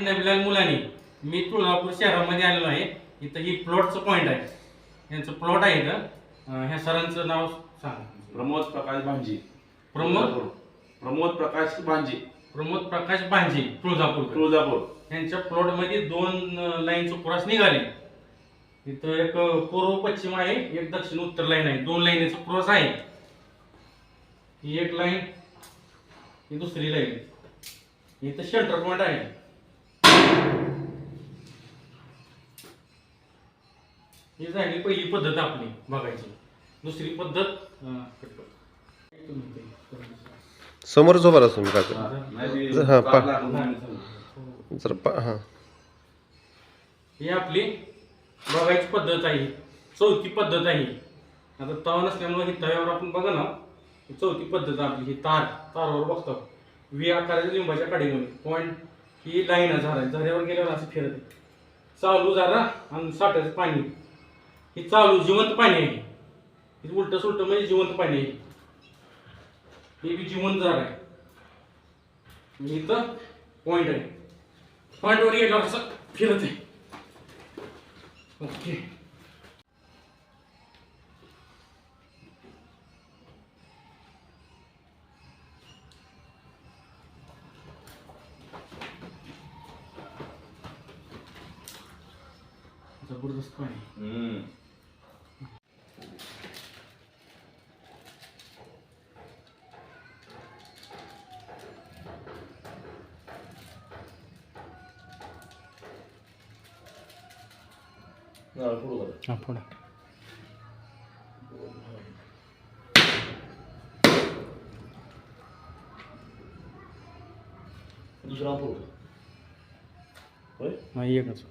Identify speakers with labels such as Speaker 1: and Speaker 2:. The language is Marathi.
Speaker 1: नबीलाल मुलानी, मी तुळजापूर शहरामध्ये आलेलो आहे. इथं ही प्लॉटचं पॉईंट आहे, यांचं प्लॉट आहे इथं. ह्या सरांचं नाव सांग.
Speaker 2: प्रमोद प्रकाश भांजे.
Speaker 1: प्रमोद प्रकाश भांजे, तुळजापूर. यांच्या प्लॉटमध्ये 2 लाईनचं क्रॉस निघाले. इथं एक पूर्व पश्चिम आहे, एक दक्षिण उत्तर लाईन आहे. 2 लाईनीचा क्रॉस आहे. ही एक लाईन, ही दुसरी लाईन. इथं सेंटर पॉईंट आहे. ही झाली पहिली पद्धत आपली बघायची. दुसरी पद्धत
Speaker 3: समोरच उभा राहा तुम्ही काका. हां
Speaker 1: ही आपली बघायची पद्धत आहे. चौथी पद्धत आहे. आता तवा नसल्यामुळे ही तव्यावर आपण बघा ना, चौथी पद्धत आपली. ही तारवर बघतो व्ही आकाराच्या लिंबाच्या काडीमध्ये पॉईंट. ही लाईन आहे झाऱ्यावर गेल्यावर असं फिरत चालू झाला आणि साठाचं पाणी. ही चालू जिवंत पाणी आहे. ही उलट सुलट म्हणजे जिवंत पाणी आहे. हे बी जिवंत झाड आहे. इथं पॉईंट आहे. पॉईंटवर गेल्यावर असं फिरत आहे. ओके. जबरदस्त पाणी. पुढे
Speaker 2: दुसरा
Speaker 1: एकच.